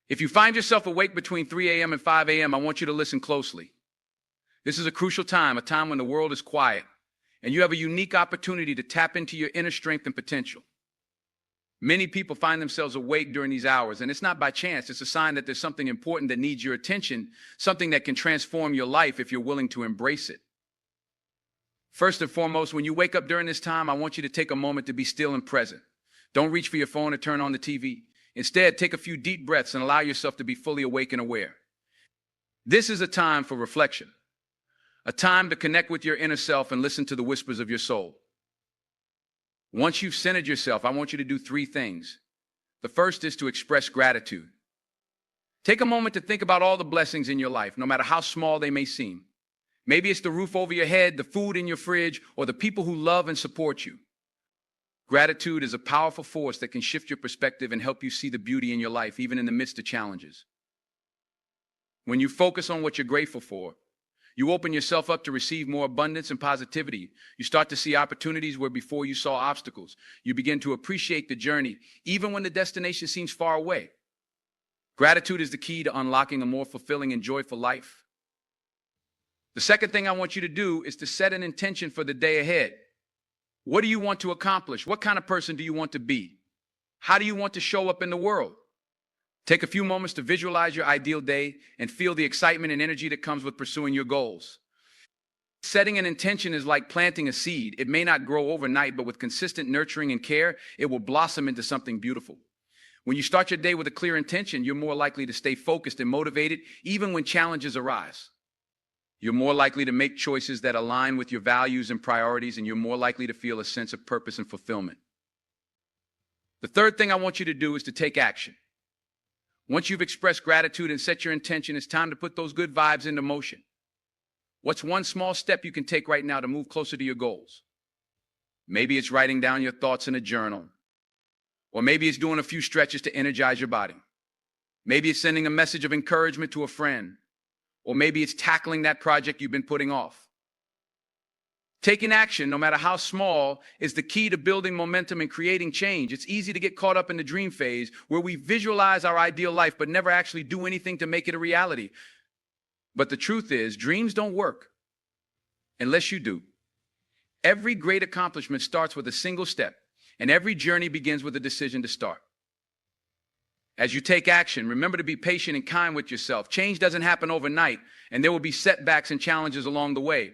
If you find yourself awake between 3 a.m. and 5 a.m., I want you to listen closely. This is a crucial time, a time when the world is quiet, and you have a unique opportunity to tap into your inner strength and potential. Many people find themselves awake during these hours, and it's not by chance. It's a sign that there's something important that needs your attention, something that can transform your life if you're willing to embrace it. First and foremost, when you wake up during this time, I want you to take a moment to be still and present. Don't reach for your phone or turn on the TV. Instead, take a few deep breaths and allow yourself to be fully awake and aware. This is a time for reflection, a time to connect with your inner self and listen to the whispers of your soul. Once you've centered yourself, I want you to do three things. The first is to express gratitude. Take a moment to think about all the blessings in your life, no matter how small they may seem. Maybe it's the roof over your head, the food in your fridge, or the people who love and support you. Gratitude is a powerful force that can shift your perspective and help you see the beauty in your life, even in the midst of challenges. When you focus on what you're grateful for, you open yourself up to receive more abundance and positivity. You start to see opportunities where before you saw obstacles. You begin to appreciate the journey, even when the destination seems far away. Gratitude is the key to unlocking a more fulfilling and joyful life. The second thing I want you to do is to set an intention for the day ahead. What do you want to accomplish? What kind of person do you want to be? How do you want to show up in the world? Take a few moments to visualize your ideal day and feel the excitement and energy that comes with pursuing your goals. Setting an intention is like planting a seed. It may not grow overnight, but with consistent nurturing and care, it will blossom into something beautiful. When you start your day with a clear intention, you're more likely to stay focused and motivated, even when challenges arise. You're more likely to make choices that align with your values and priorities, and you're more likely to feel a sense of purpose and fulfillment. The third thing I want you to do is to take action. Once you've expressed gratitude and set your intention, it's time to put those good vibes into motion. What's one small step you can take right now to move closer to your goals? Maybe it's writing down your thoughts in a journal. Or maybe it's doing a few stretches to energize your body. Maybe it's sending a message of encouragement to a friend. Or maybe it's tackling that project you've been putting off. Taking action, no matter how small, is the key to building momentum and creating change. It's easy to get caught up in the dream phase where we visualize our ideal life but never actually do anything to make it a reality. But the truth is, dreams don't work unless you do. Every great accomplishment starts with a single step, and every journey begins with a decision to start. As you take action, remember to be patient and kind with yourself. Change doesn't happen overnight, and there will be setbacks and challenges along the way.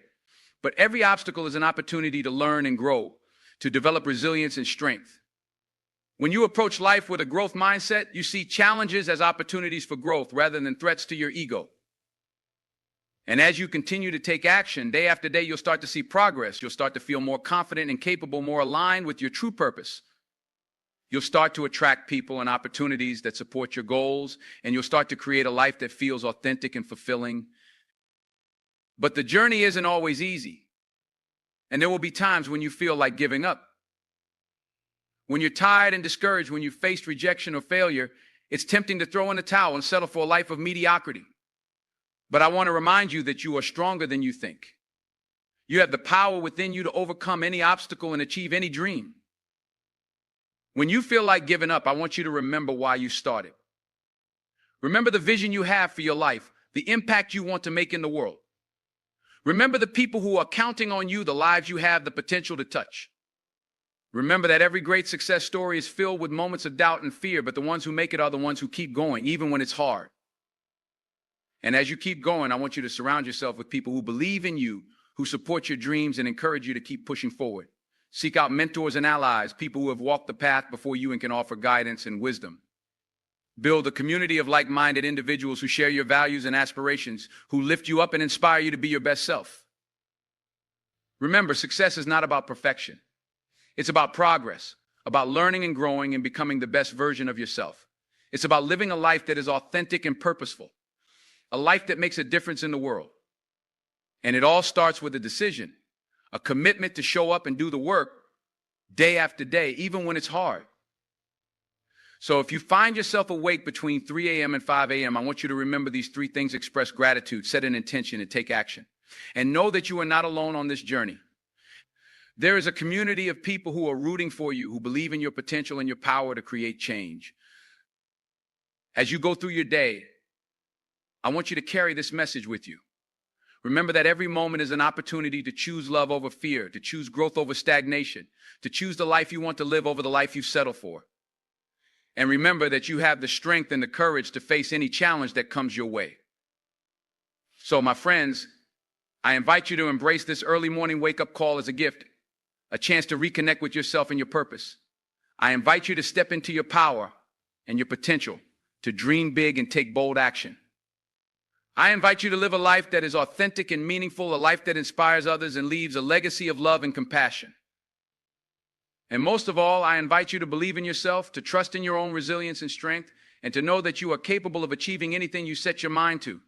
But every obstacle is an opportunity to learn and grow, to develop resilience and strength. When you approach life with a growth mindset, you see challenges as opportunities for growth rather than threats to your ego. And as you continue to take action, day after day, you'll start to see progress. You'll start to feel more confident and capable, more aligned with your true purpose. You'll start to attract people and opportunities that support your goals, and you'll start to create a life that feels authentic and fulfilling. But the journey isn't always easy, and there will be times when you feel like giving up. When you're tired and discouraged, when you've faced rejection or failure, it's tempting to throw in the towel and settle for a life of mediocrity. But I want to remind you that you are stronger than you think. You have the power within you to overcome any obstacle and achieve any dream. When you feel like giving up, I want you to remember why you started. Remember the vision you have for your life, the impact you want to make in the world. Remember the people who are counting on you, the lives you have the potential to touch. Remember that every great success story is filled with moments of doubt and fear, but the ones who make it are the ones who keep going, even when it's hard. And as you keep going, I want you to surround yourself with people who believe in you, who support your dreams and encourage you to keep pushing forward. Seek out mentors and allies, people who have walked the path before you and can offer guidance and wisdom. Build a community of like-minded individuals who share your values and aspirations, who lift you up and inspire you to be your best self. Remember, success is not about perfection. It's about progress, about learning and growing and becoming the best version of yourself. It's about living a life that is authentic and purposeful, a life that makes a difference in the world. And it all starts with a decision, a commitment to show up and do the work day after day, even when it's hard. So if you find yourself awake between 3 a.m. and 5 a.m., I want you to remember these three things: express gratitude, set an intention, and take action. And know that you are not alone on this journey. There is a community of people who are rooting for you, who believe in your potential and your power to create change. As you go through your day, I want you to carry this message with you. Remember that every moment is an opportunity to choose love over fear, to choose growth over stagnation, to choose the life you want to live over the life you've settled for. And remember that you have the strength and the courage to face any challenge that comes your way. So, my friends, I invite you to embrace this early morning wake-up call as a gift, a chance to reconnect with yourself and your purpose. I invite you to step into your power and your potential, to dream big and take bold action. I invite you to live a life that is authentic and meaningful, a life that inspires others and leaves a legacy of love and compassion. And most of all, I invite you to believe in yourself, to trust in your own resilience and strength, and to know that you are capable of achieving anything you set your mind to.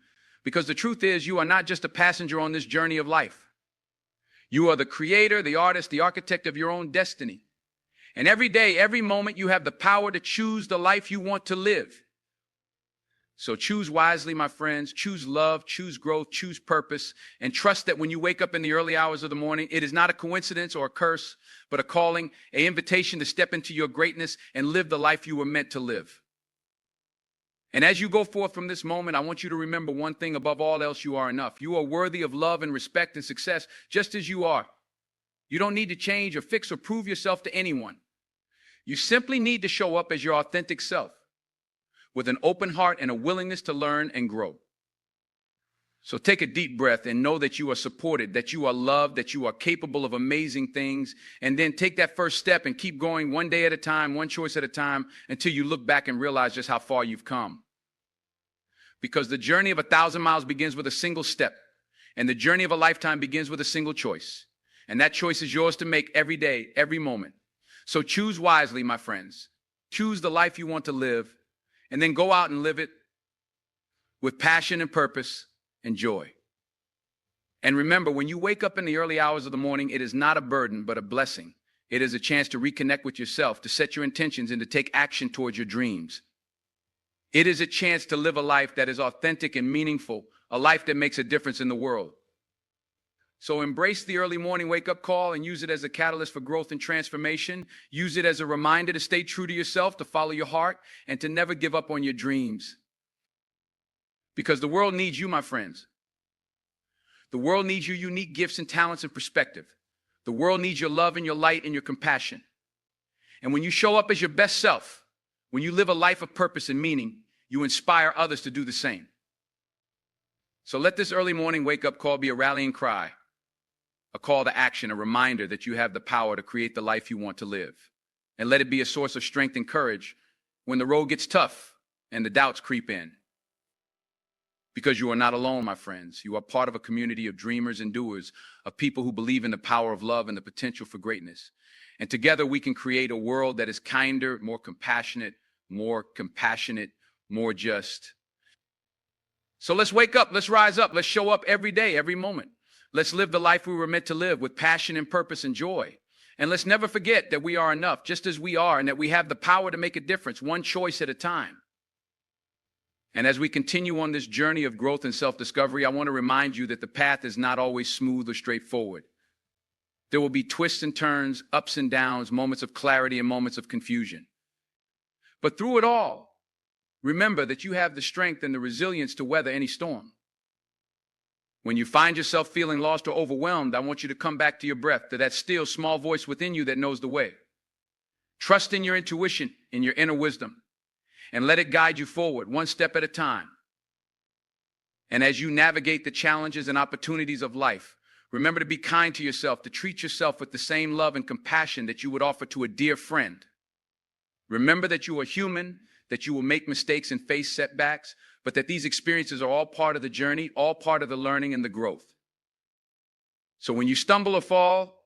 Because the truth is, you are not just a passenger on this journey of life. You are the creator, the artist, the architect of your own destiny. And every day, every moment, you have the power to choose the life you want to live. So choose wisely, my friends. Choose love, choose growth, choose purpose, and trust that when you wake up in the early hours of the morning, it is not a coincidence or a curse, but a calling, an invitation to step into your greatness and live the life you were meant to live. And as you go forth from this moment, I want you to remember one thing: above all else, you are enough. You are worthy of love and respect and success just as you are. You don't need to change or fix or prove yourself to anyone. You simply need to show up as your authentic self, with an open heart and a willingness to learn and grow. So take a deep breath and know that you are supported, that you are loved, that you are capable of amazing things. And then take that first step and keep going one day at a time, one choice at a time, until you look back and realize just how far you've come. Because the journey of 1,000 miles begins with a single step, and the journey of a lifetime begins with a single choice. And that choice is yours to make every day, every moment. So choose wisely, my friends. Choose the life you want to live, and then go out and live it with passion and purpose and joy. And remember, when you wake up in the early hours of the morning, it is not a burden, but a blessing. It is a chance to reconnect with yourself, to set your intentions, and to take action towards your dreams. It is a chance to live a life that is authentic and meaningful, a life that makes a difference in the world. So embrace the early morning wake-up call and use it as a catalyst for growth and transformation. Use it as a reminder to stay true to yourself, to follow your heart, and to never give up on your dreams. Because the world needs you, my friends. The world needs your unique gifts and talents and perspective. The world needs your love and your light and your compassion. And when you show up as your best self, when you live a life of purpose and meaning, you inspire others to do the same. So let this early morning wake-up call be a rallying cry, a call to action, a reminder that you have the power to create the life you want to live. And let it be a source of strength and courage when the road gets tough and the doubts creep in. Because you are not alone, my friends. You are part of a community of dreamers and doers, of people who believe in the power of love and the potential for greatness. And together we can create a world that is kinder, more compassionate, more just. So let's wake up, let's rise up, let's show up every day, every moment. Let's live the life we were meant to live with passion and purpose and joy. And let's never forget that we are enough, just as we are, and that we have the power to make a difference, one choice at a time. And as we continue on this journey of growth and self-discovery, I want to remind you that the path is not always smooth or straightforward. There will be twists and turns, ups and downs, moments of clarity and moments of confusion. But through it all, remember that you have the strength and the resilience to weather any storm. When you find yourself feeling lost or overwhelmed, I want you to come back to your breath, to that still small voice within you that knows the way. Trust in your intuition, in your inner wisdom, and let it guide you forward, one step at a time. And as you navigate the challenges and opportunities of life, remember to be kind to yourself, to treat yourself with the same love and compassion that you would offer to a dear friend. Remember that you are human, that you will make mistakes and face setbacks, but that these experiences are all part of the journey, all part of the learning and the growth. So when you stumble or fall,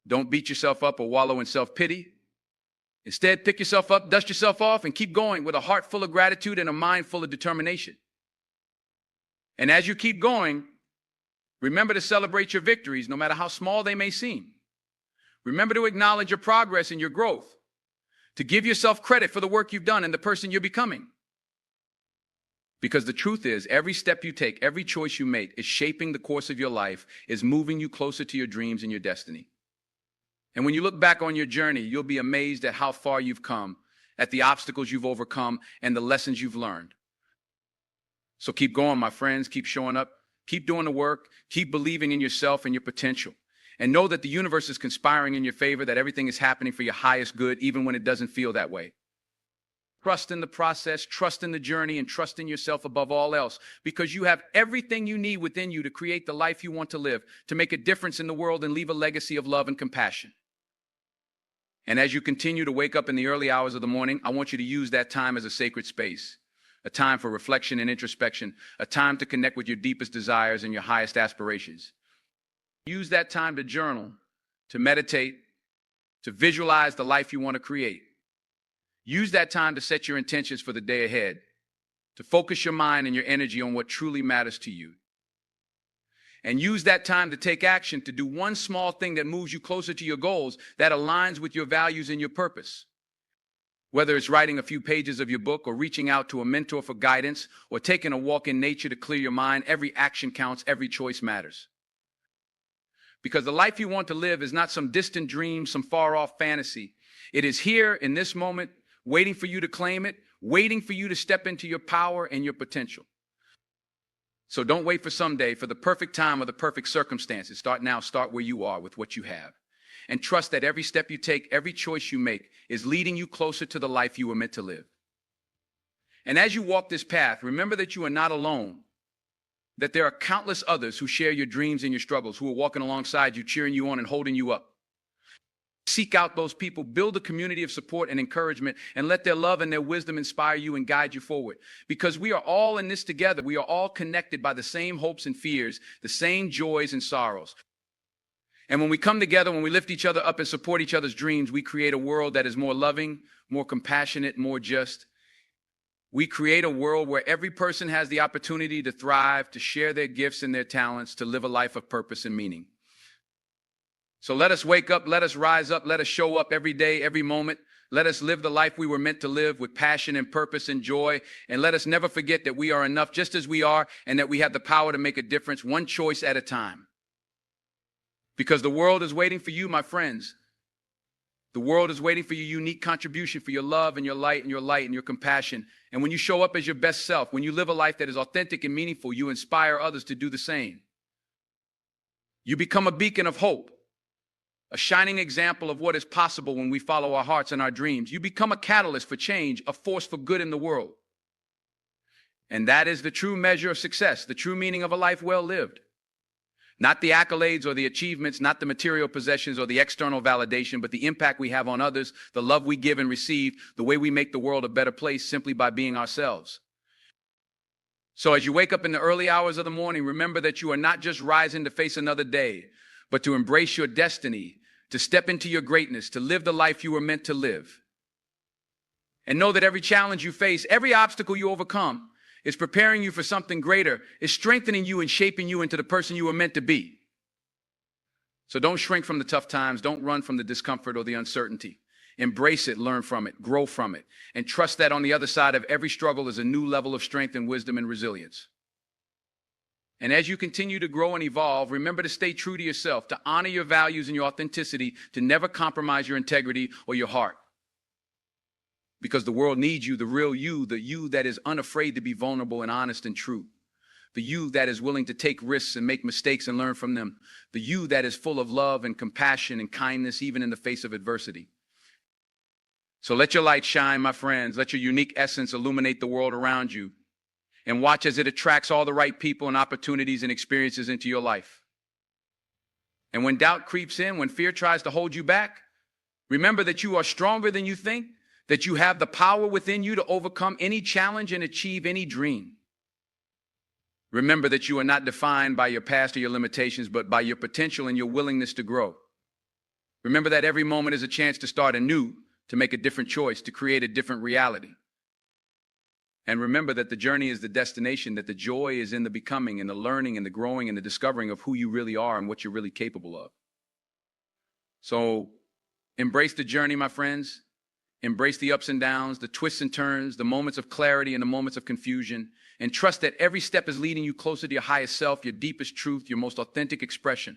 don't beat yourself up or wallow in self-pity. Instead, pick yourself up, dust yourself off, and keep going with a heart full of gratitude and a mind full of determination. And as you keep going, remember to celebrate your victories, no matter how small they may seem. Remember to acknowledge your progress and your growth, to give yourself credit for the work you've done and the person you're becoming. Because the truth is, every step you take, every choice you make is shaping the course of your life, is moving you closer to your dreams and your destiny. And when you look back on your journey, you'll be amazed at how far you've come at the obstacles you've overcome and the lessons you've learned. So keep going, my friends. Keep showing up. Keep doing the work. Keep believing in yourself and your potential. And know that the universe is conspiring in your favor, that everything is happening for your highest good, even when it doesn't feel that way. Trust in the process, trust in the journey, and trust in yourself above all else, because you have everything you need within you to create the life you want to live, to make a difference in the world and leave a legacy of love and compassion. And as you continue to wake up in the early hours of the morning, I want you to use that time as a sacred space, a time for reflection and introspection, a time to connect with your deepest desires and your highest aspirations. Use that time to journal, to meditate, to visualize the life you want to create. Use that time to set your intentions for the day ahead, to focus your mind and your energy on what truly matters to you. And use that time to take action, to do one small thing that moves you closer to your goals, that aligns with your values and your purpose. Whether it's writing a few pages of your book, or reaching out to a mentor for guidance, or taking a walk in nature to clear your mind, every action counts, every choice matters. Because the life you want to live is not some distant dream, some far-off fantasy. It is here in this moment, waiting for you to claim it, waiting for you to step into your power and your potential. So don't wait for someday, for the perfect time or the perfect circumstances. Start now. Start where you are with what you have. And trust that every step you take, every choice you make is leading you closer to the life you were meant to live. And as you walk this path, remember that you are not alone, that there are countless others who share your dreams and your struggles, who are walking alongside you, cheering you on and holding you up. Seek out those people, build a community of support and encouragement, and let their love and their wisdom inspire you and guide you forward. Because we are all in this together. We are all connected by the same hopes and fears, the same joys and sorrows. And when we come together, when we lift each other up and support each other's dreams, we create a world that is more loving, more compassionate, more just. We create a world where every person has the opportunity to thrive, to share their gifts and their talents, to live a life of purpose and meaning. So let us wake up, let us rise up, let us show up every day, every moment. Let us live the life we were meant to live with passion and purpose and joy. And let us never forget that we are enough just as we are, and that we have the power to make a difference one choice at a time. Because the world is waiting for you, my friends. The world is waiting for your unique contribution, for your love and your light and your compassion. And when you show up as your best self, when you live a life that is authentic and meaningful, you inspire others to do the same. You become a beacon of hope, a shining example of what is possible when we follow our hearts and our dreams. You become a catalyst for change, a force for good in the world. And that is the true measure of success, the true meaning of a life well lived. Not the accolades or the achievements, not the material possessions or the external validation, but the impact we have on others, the love we give and receive, the way we make the world a better place simply by being ourselves. So as you wake up in the early hours of the morning, remember that you are not just rising to face another day, but to embrace your destiny, to step into your greatness, to live the life you were meant to live. And know that every challenge you face, every obstacle you overcome, is preparing you for something greater, is strengthening you and shaping you into the person you were meant to be. So don't shrink from the tough times. Don't run from the discomfort or the uncertainty. Embrace it, learn from it, grow from it, and trust that on the other side of every struggle is a new level of strength and wisdom and resilience. And as you continue to grow and evolve, remember to stay true to yourself, to honor your values and your authenticity, to never compromise your integrity or your heart. Because the world needs you, the real you, the you that is unafraid to be vulnerable and honest and true. The you that is willing to take risks and make mistakes and learn from them. The you that is full of love and compassion and kindness, even in the face of adversity. So let your light shine, my friends. Let your unique essence illuminate the world around you. And watch as it attracts all the right people and opportunities and experiences into your life. And when doubt creeps in, when fear tries to hold you back, remember that you are stronger than you think, that you have the power within you to overcome any challenge and achieve any dream. Remember that you are not defined by your past or your limitations, but by your potential and your willingness to grow. Remember that every moment is a chance to start anew, to make a different choice, to create a different reality. And remember that the journey is the destination, that the joy is in the becoming and the learning and the growing and the discovering of who you really are and what you're really capable of. So embrace the journey, my friends. Embrace the ups and downs, the twists and turns, the moments of clarity and the moments of confusion, and trust that every step is leading you closer to your highest self, your deepest truth, your most authentic expression.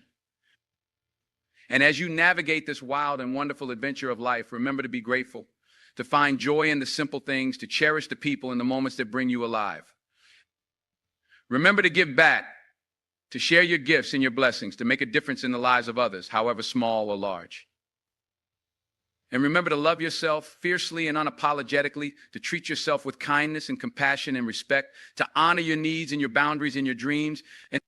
And as you navigate this wild and wonderful adventure of life, remember to be grateful. to find joy in the simple things, to cherish the people and the moments that bring you alive. Remember to give back, to share your gifts and your blessings, to make a difference in the lives of others, however small or large. And remember to love yourself fiercely and unapologetically, to treat yourself with kindness and compassion and respect, to honor your needs and your boundaries and your dreams. And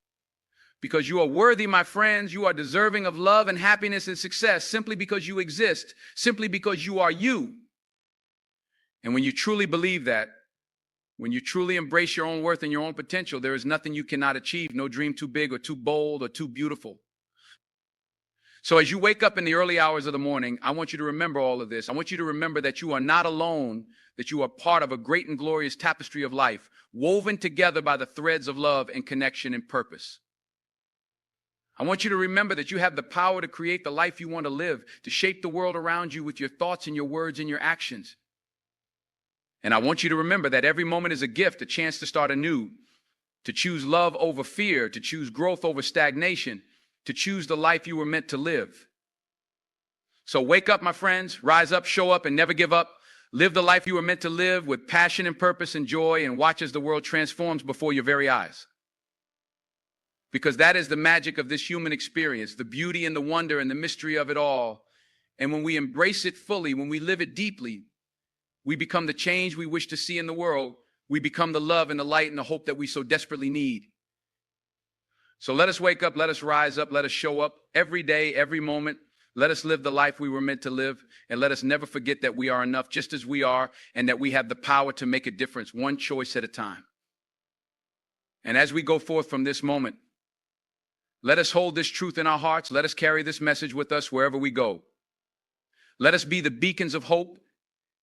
because you are worthy, my friends, you are deserving of love and happiness and success simply because you exist, simply because you are you. And when you truly believe that, when you truly embrace your own worth and your own potential, there is nothing you cannot achieve, no dream too big or too bold or too beautiful. So as you wake up in the early hours of the morning, I want you to remember all of this. I want you to remember that you are not alone, that you are part of a great and glorious tapestry of life, woven together by the threads of love and connection and purpose. I want you to remember that you have the power to create the life you want to live, to shape the world around you with your thoughts and your words and your actions. And I want you to remember that every moment is a gift, a chance to start anew, to choose love over fear, to choose growth over stagnation, to choose the life you were meant to live. So wake up, my friends, rise up, show up, and never give up. Live the life you were meant to live with passion and purpose and joy, and watch as the world transforms before your very eyes. Because that is the magic of this human experience, the beauty and the wonder and the mystery of it all. And when we embrace it fully, when we live it deeply, we become the change we wish to see in the world. We become the love and the light and the hope that we so desperately need. So let us wake up, let us rise up, let us show up every day, every moment. Let us live the life we were meant to live, and let us never forget that we are enough just as we are, and that we have the power to make a difference, one choice at a time. And as we go forth from this moment, let us hold this truth in our hearts. Let us carry this message with us wherever we go. Let us be the beacons of hope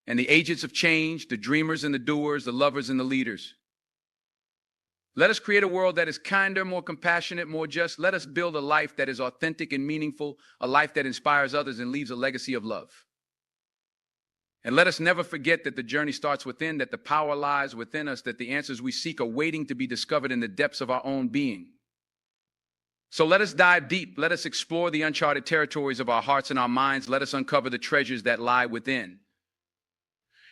and the agents of change, the dreamers and the doers, the lovers and the leaders. Let us create a world that is kinder, more compassionate, more just. Let us build a life that is authentic and meaningful, a life that inspires others and leaves a legacy of love. And let us never forget that the journey starts within, that the power lies within us, that the answers we seek are waiting to be discovered in the depths of our own being. So let us dive deep. Let us explore the uncharted territories of our hearts and our minds. Let us uncover the treasures that lie within.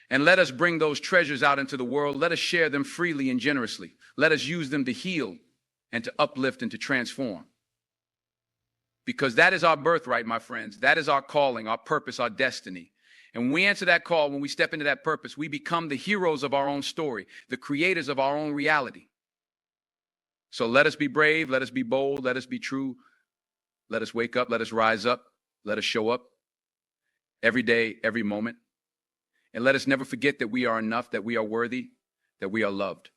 And let us bring those treasures out into the world. Let us share them freely and generously. Let us use them to heal and to uplift and to transform. Because that is our birthright, my friends. That is our calling, our purpose, our destiny. And when we answer that call, when we step into that purpose, we become the heroes of our own story, the creators of our own reality. So let us be brave, let us be bold, let us be true. Let us wake up, let us rise up, let us show up every day, every moment. And let us never forget that we are enough, that we are worthy, that we are loved.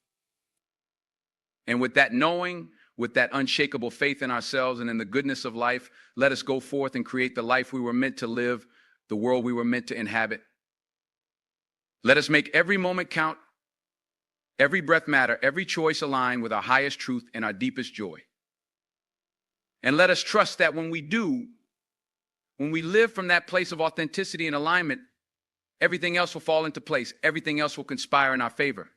And with that knowing, with that unshakable faith in ourselves and in the goodness of life, let us go forth and create the life we were meant to live, the world we were meant to inhabit. Let us make every moment count, every breath matter, every choice align with our highest truth and our deepest joy. And let us trust that when we do, when we live from that place of authenticity and alignment, everything else will fall into place. Everything else will conspire in our favor.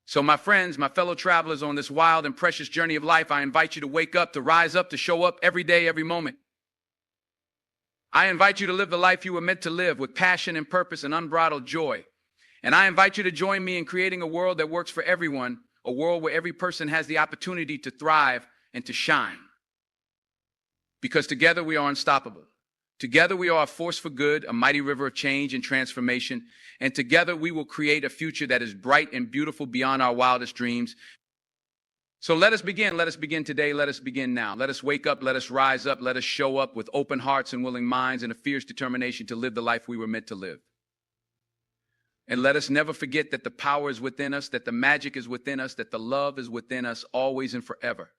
So my friends, my fellow travelers on this wild and precious journey of life, I invite you to wake up, to rise up, to show up every day, every moment. I invite you to live the life you were meant to live with passion and purpose and unbridled joy. And I invite you to join me in creating a world that works for everyone, a world where every person has the opportunity to thrive and to shine. Because together we are unstoppable. Together we are a force for good, a mighty river of change and transformation. And together we will create a future that is bright and beautiful beyond our wildest dreams. So let us begin. Let us begin today. Let us begin now. Let us wake up. Let us rise up. Let us show up with open hearts and willing minds and a fierce determination to live the life we were meant to live. And let us never forget that the power is within us, that the magic is within us, that the love is within us always and forever.